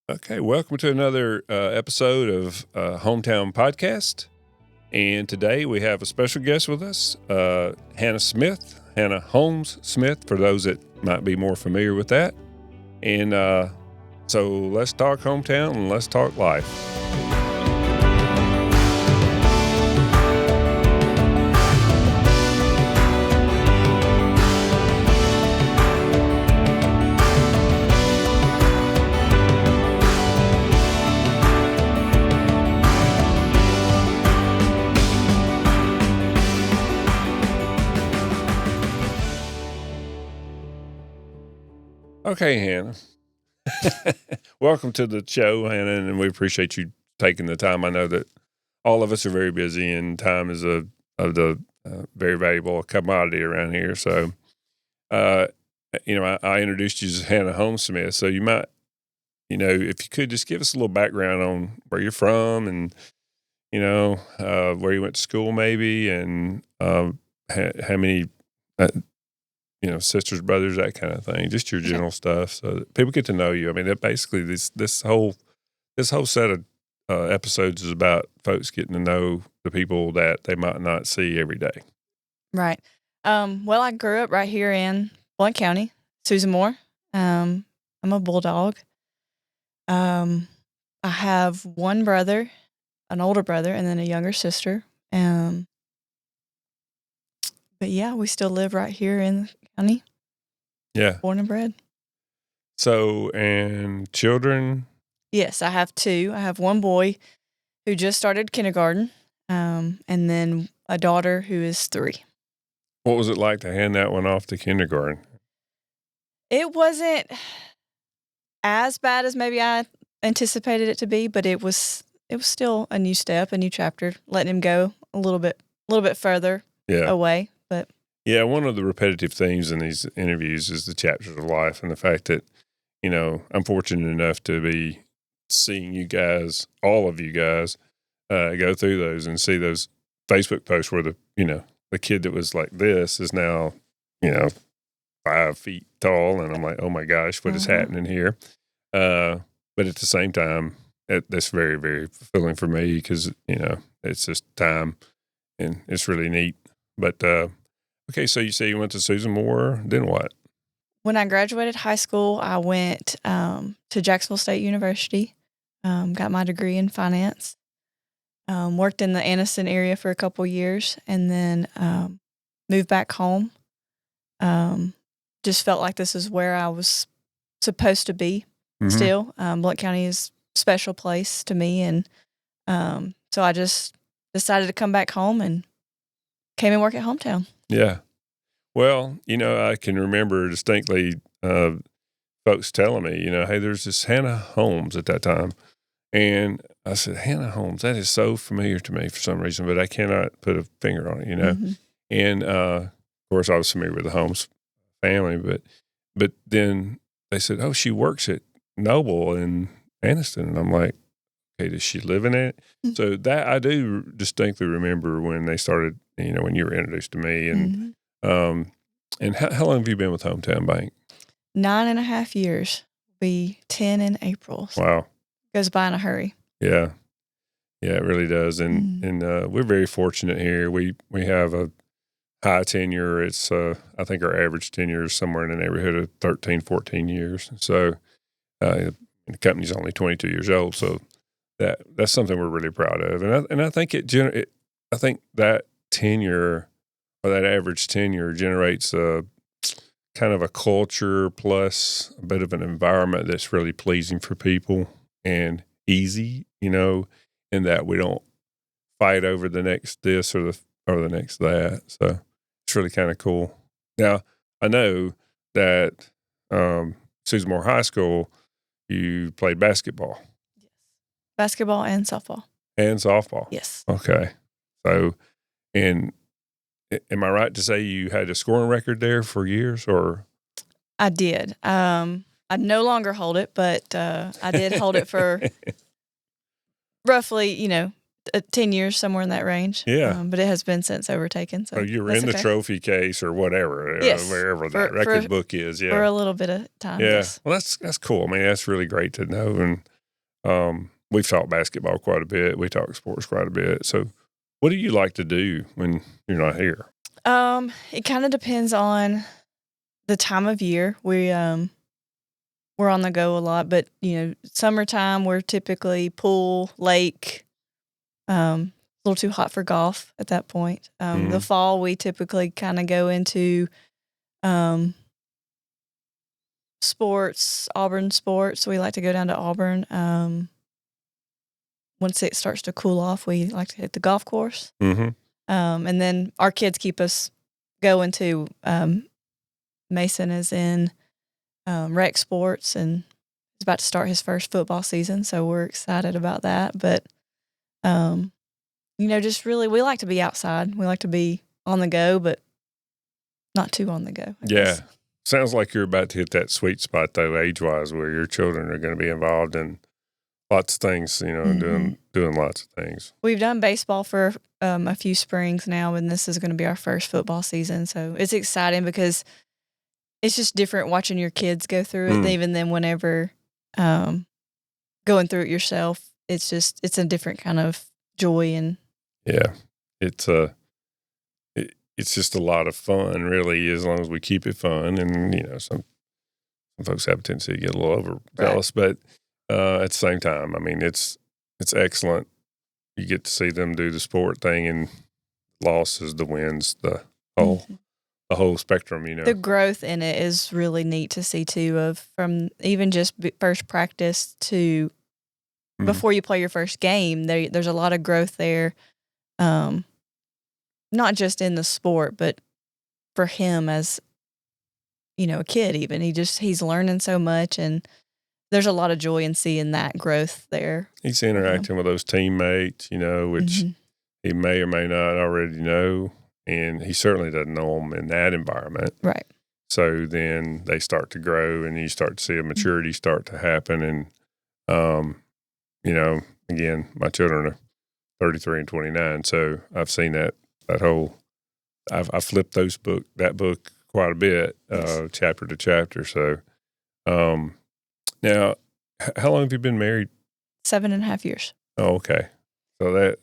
Okay, welcome to another episode of HomeTown Podcast. And today we have a special guest with us, Hannah Holmes Smith, for those that might be more familiar with that. And so let's talk hometown and let's talk life. Okay, Hannah. Welcome to the show, Hannah, and we appreciate you taking the time. I know that all of us are very busy, and time is a very valuable commodity around here. So, I introduced you as Hannah Holmes Smith. So you might, if you could just give us a little background on where you're from, and where you went to school, maybe, and how many. Sisters, brothers, that kind of thing, just your general stuff, so that people get to know you. I mean, that basically this whole set of episodes is about folks getting to know the people that they might not see every day. Right. Well, I grew up right here in Blount County, Susan Moore. I'm a bulldog. I have one brother, an older brother, and then a younger sister. But yeah, we still live right here in the county. Yeah. Born and bred. So, and children? Yes, I have two. I have one boy who just started kindergarten, and then a daughter who is 3. What was it like to hand that one off to kindergarten? It wasn't as bad as maybe I anticipated it to be, but it was still a new step, a new chapter, letting him go a little bit further away. But yeah, one of the repetitive themes in these interviews is the chapters of life, and the fact that, I'm fortunate enough to be seeing you guys, all of you guys, go through those and see those Facebook posts where the kid that was like this is now, 5 feet tall, and I'm like, oh my gosh, what is happening here? But at the same time, that's very, very fulfilling for me because, it's just time, and it's really neat. But, okay, so you say you went to Susan Moore, then what? When I graduated high school, I went to Jacksonville State University, got my degree in finance, worked in the Anniston area for a couple years, and then moved back home. Just felt like this is where I was supposed to be still. Blount County is a special place to me, and so I just decided to come back home and came and work at HomeTown. Yeah. Well, I can remember distinctly folks telling me, hey, there's this Hannah Holmes at that time. And I said, Hannah Holmes, that is so familiar to me for some reason, but I cannot put a finger on it, And, of course, I was familiar with the Holmes family, but then they said, oh, she works at Noble in Anniston. And I'm like, okay, does she live in it? So that I do distinctly remember when they started, when you were introduced to me. And and how long have you been with HomeTown Bank? 9.5 years. Be 10 in April. So wow. Goes by in a hurry. Yeah. Yeah, it really does. And we're very fortunate here. We have a high tenure. It's I think our average tenure is somewhere in the neighborhood of 13, 14 years. So the company's only 22 years old. So that's something we're really proud of. And I think I think that tenure, or that average tenure, generates a kind of a culture plus a bit of an environment that's really pleasing for people and easy, in that we don't fight over the next this or the next that. So it's really kind of cool. Now, I know that Susan Moore High School, you played basketball. Yes. Basketball and softball. And softball. Yes. Okay. So, and am I right to say you had a scoring record there for years, or? I did. I no longer hold it, but I did hold it for roughly, 10 years, somewhere in that range. Yeah. But it has been since overtaken. So you were in the trophy case or whatever, yes. Wherever that record book is. Yeah. For a little bit of time. Yeah. Yes. Well, that's cool. I mean, that's really great to know. And We've talked basketball quite a bit. We talk sports quite a bit. So, what do you like to do when you're not here? It kind of depends on the time of year. We're on the go a lot, but summertime we're typically pool, lake. A little too hot for golf at that point. The fall we typically kind of go into sports, Auburn sports. We like to go down to Auburn. Once it starts to cool off, we like to hit the golf course. Mm-hmm. And then our kids keep us going to Mason is in rec sports and he's about to start his first football season, so we're excited about that. But just really we like to be outside. We like to be on the go, but not too on the go. I guess. Sounds like you're about to hit that sweet spot though, age-wise, where your children are going to be involved in lots of things, doing lots of things. We've done baseball for a few springs now, and this is going to be our first football season. So it's exciting because it's just different watching your kids go through it, even than whenever going through it yourself. It's a different kind of joy and it's just a lot of fun, really, as long as we keep it fun. And some folks have a tendency to get a little overzealous, but at the same time, I mean, it's excellent. You get to see them do the sport thing, and losses, the wins, the whole spectrum. The growth in it is really neat to see too. From even just first practice to before you play your first game, there's a lot of growth there. Not just in the sport, but for him as a kid. Even he's learning so much, and there's a lot of joy in seeing that growth there. He's interacting with those teammates, which he may or may not already know, and he certainly doesn't know them in that environment. Right. So then they start to grow, and you start to see a maturity start to happen. And, again, my children are 33 and 29, so I've seen that whole. I've flipped that book quite a bit, chapter to chapter. So, now, how long have you been married? 7.5 years. Oh, okay. So I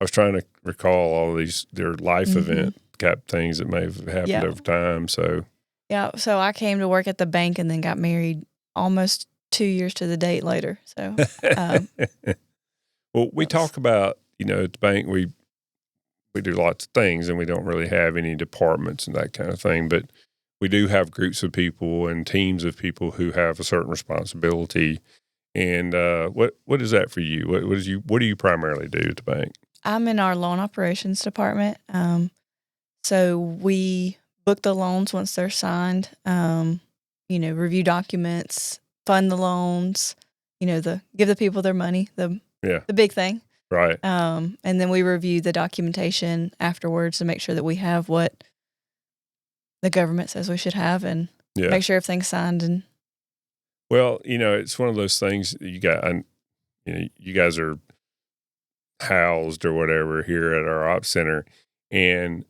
was trying to recall all their life event cap things that may have happened over time. So, so I came to work at the bank and then got married almost 2 years to the date later. So, well, we talk about, at the bank, we do lots of things, and we don't really have any departments and that kind of thing, but we do have groups of people and teams of people who have a certain responsibility. And what is that for you? What do you primarily do at the bank? I'm in our loan operations department. So we book the loans once they're signed, review documents, fund the loans, give the people their money, the big thing. Right. And then we review the documentation afterwards to make sure that we have what the government says we should have, and make sure everything's signed. And well, it's one of those things that you guys are housed or whatever here at our ops center. And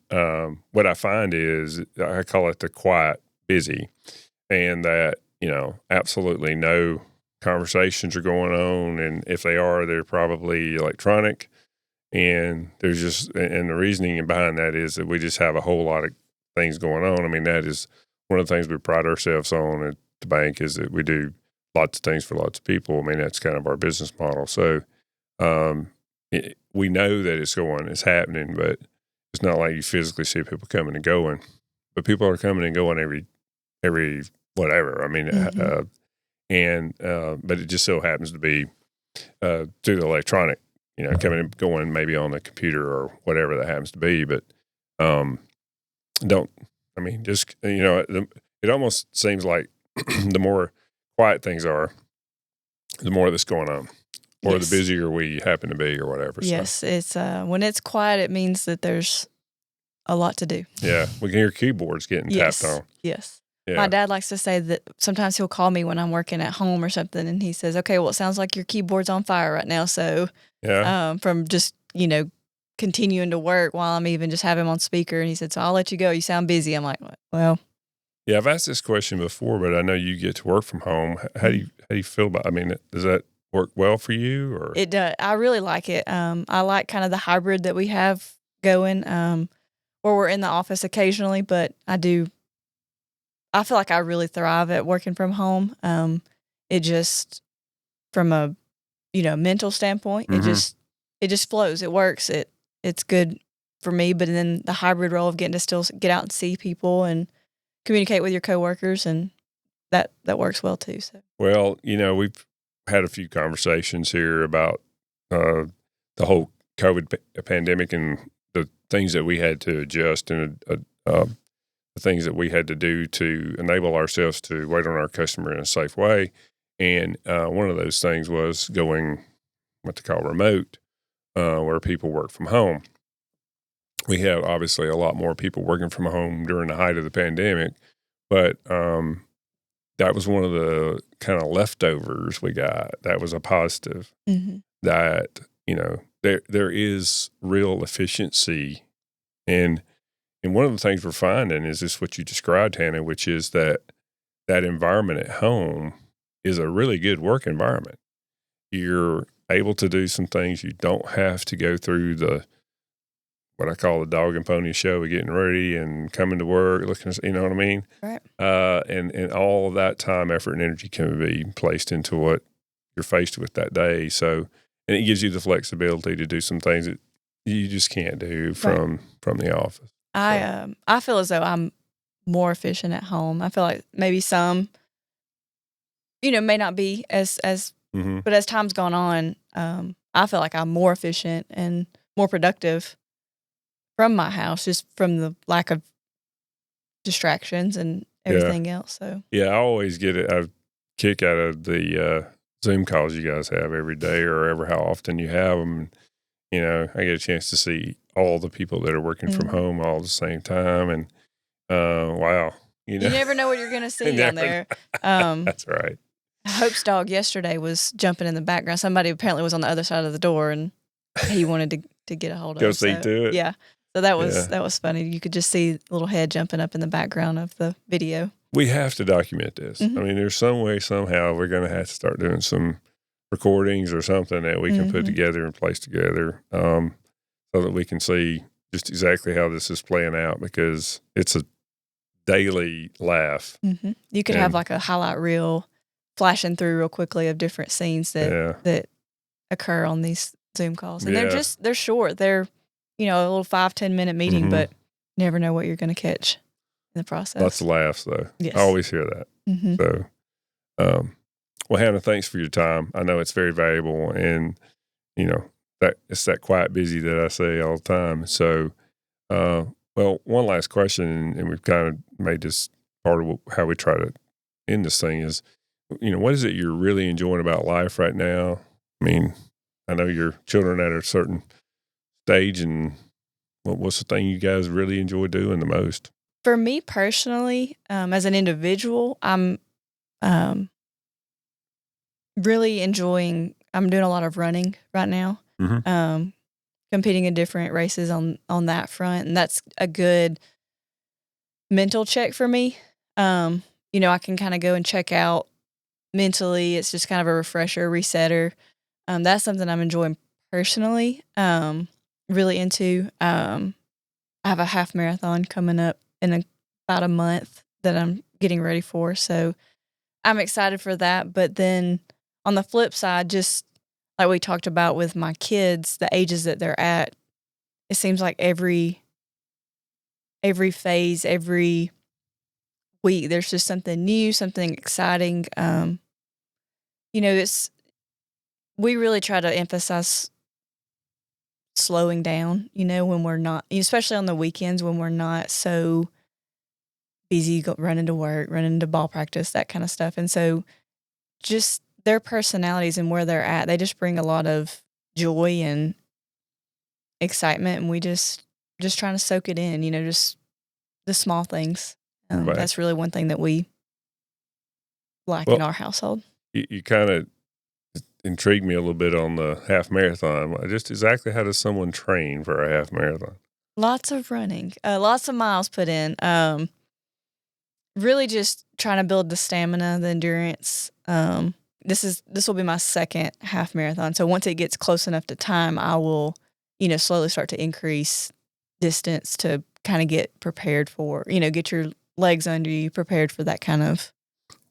what I find is I call it the quiet busy, and that, absolutely no conversations are going on. And if they are, they're probably electronic. And there's and the reasoning behind that is that we just have a whole lot of things going on. I mean, that is one of the things we pride ourselves on at the bank, is that we do lots of things for lots of people. I mean, that's kind of our business model. So we know that it's happening, but it's not like you physically see people coming and going. But people are coming and going every whatever. I mean, but it just so happens to be through the electronic, coming and going maybe on the computer or whatever that happens to be. But it almost seems like the more quiet things are, the more that's going on, or the busier we happen to be, or whatever. Yes, so. It's when it's quiet, it means that there's a lot to do. Yeah, we can hear keyboards getting tapped on. Yes. Yeah. My dad likes to say that sometimes he'll call me when I'm working at home or something, and he says, "Okay, well, it sounds like your keyboard's on fire right now." So, from just continuing to work while I'm even just have him on speaker, and he said, "So I'll let you go. You sound busy." I'm like, "Well." Yeah, I've asked this question before, but I know you get to work from home. How do you feel about? I mean, does that work well for you? Or It does. I really like it. I like kind of the hybrid that we have going, where we're in the office occasionally, but I feel like I really thrive at working from home. It just, from a, mental standpoint, Mhm. it just flows. It works. It's good for me. But then the hybrid role of getting to still get out and see people and communicate with your coworkers, and that works well too. So Well, we've had a few conversations here about the whole COVID pandemic and the things that we had to adjust and the things that we had to do to enable ourselves to wait on our customer in a safe way. And one of those things was going what they call remote, where people work from home. We have obviously a lot more people working from home during the height of the pandemic, but that was one of the kind of leftovers we got. That was a positive. mm-hmm. That there is real efficiency, and one of the things we're finding is this what you described, Hannah, which is that environment at home is a really good work environment. You're able to do some things. You don't have to go through what I call the dog and pony show of getting ready and coming to work, looking, you know what I mean? Right. And all of that time, effort, and energy can be placed into what you're faced with that day. So, and it gives you the flexibility to do some things that you just can't do from the office. I feel as though I'm more efficient at home. I feel like maybe some, may not be as Mm-hmm. but as time's gone on, I feel like I'm more efficient and more productive from my house, just from the lack of distractions and everything else. So Yeah, I always get a kick out of the Zoom calls you guys have every day or ever how often you have them. I get a chance to see all the people that are working from home all at the same time. And wow. You never know what you're going to see on there. That's right. Hope's dog yesterday was jumping in the background. Somebody apparently was on the other side of the door, and he wanted to get a hold of Go her. see to it. Yeah. So that was funny. You could just see a little head jumping up in the background of the video. We have to document this. Mm-hmm. I mean, there's some way, somehow, we're going to have to start doing some recordings or something that we can put together and place together, so that we can see just exactly how this is playing out, because it's a daily laugh. Mm-hmm. You could have like a highlight reel flashing through real quickly of different scenes that occur on these Zoom calls. And they're short. They're, a little 5-10 minute meeting, but you never know what you're going to catch in the process. Lots of laughs, though. Yes. I always hear that. Mm-hmm. So, well, Hannah, thanks for your time. I know it's very valuable, and, that it's that quiet busy that I say all the time. So, well, one last question, and we've kind of made this part of how we try to end this thing is, what is it you're really enjoying about life right now? I mean, I know your children at a certain stage, and what's the thing you guys really enjoy doing the most? For me personally, as an individual, I'm really enjoying, I'm doing a lot of running right now, competing in different races on that front. And that's a good mental check for me. I can kind of go and check out mentally. It's just kind of a refresher, resetter. That's something I'm enjoying personally, really into. I have a half marathon coming up in about a month that I'm getting ready for. So I'm excited for that. But then on the flip side, just like we talked about with my kids, the ages that they're at, it seems like every phase, every week, there's just something new, something exciting. We really try to emphasize slowing down, when we're not, especially on the weekends when we're not so busy running to work, running to ball practice, that kind of stuff. And so just their personalities and where they're at, they just bring a lot of joy and excitement. And we just trying to soak it in, just the small things. Right. That's really one thing that we like in our household. You kind of intrigued me a little bit on the half marathon. Just exactly how does someone train for a half marathon? Lots of running, lots of miles put in. Really just trying to build the stamina, the endurance, this will be my second half marathon. So once it gets close enough to time, I will, slowly start to increase distance to kind of get prepared for, get your legs under you, prepared for that kind of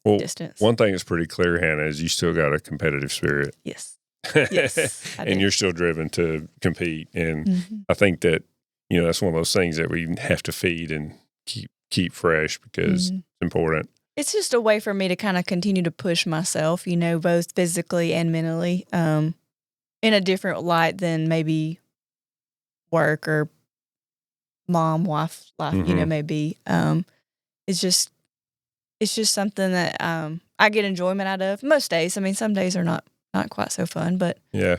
distance. One thing that's pretty clear, Hannah, is you still got a competitive spirit. Yes. Yes. And you're still driven to compete. And I think that, that's one of those things that we have to feed and keep fresh because it's important. It's just a way for me to kind of continue to push myself, both physically and mentally, in a different light than maybe work or mom, wife life, maybe. It's just something that I get enjoyment out of most days. I mean, some days are not quite so fun, but yeah,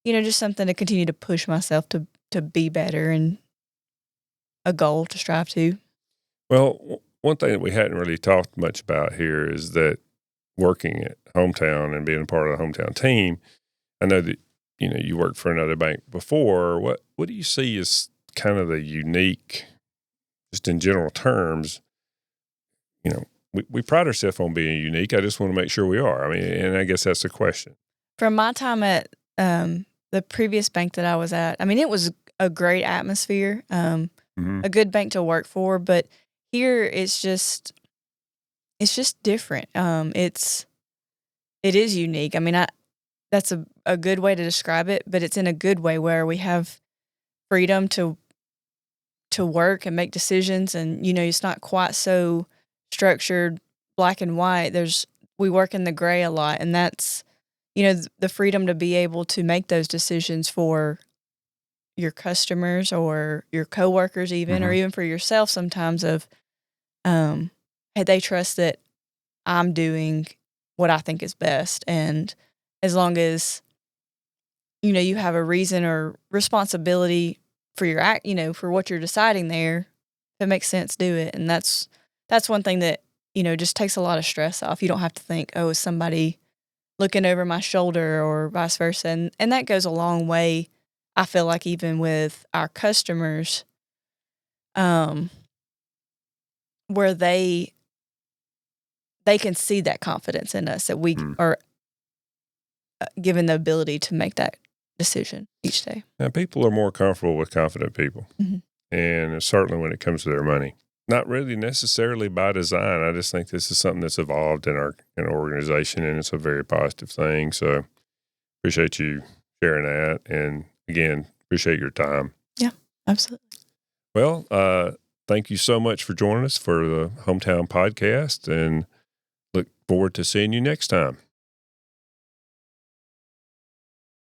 just something to continue to push myself to be better and a goal to strive to. Well, one thing that we hadn't really talked much about here is that working at HomeTown and being a part of the HomeTown team, I know that, you worked for another bank before. What do you see as kind of the unique, just in general terms, we pride ourselves on being unique. I just want to make sure we are. I mean, and I guess that's the question. From my time at the previous bank that I was at, I mean, it was a great atmosphere, a good bank to work for, but here it's just different. It is unique. I mean, that's a good way to describe it, but it's in a good way where we have freedom to work and make decisions, and it's not quite so structured, black and white. We work in the gray a lot, and that's the freedom to be able to make those decisions for your customers or your coworkers even, or even for yourself sometimes of, hey, they trust that I'm doing what I think is best. And as long as, you have a reason or responsibility for your act, for what you're deciding there, if it makes sense, do it. And that's one thing that, just takes a lot of stress off. You don't have to think, oh, is somebody looking over my shoulder or vice versa. And that goes a long way, I feel like, even with our customers, where they can see that confidence in us, that we are given the ability to make that decision each day. Now, people are more comfortable with confident people, and certainly when it comes to their money. Not really necessarily by design. I just think this is something that's evolved in our organization, and it's a very positive thing. So appreciate you sharing that, and again, appreciate your time. Yeah, absolutely. Well, thank you so much for joining us for the HomeTown podcast, and look forward to seeing you next time.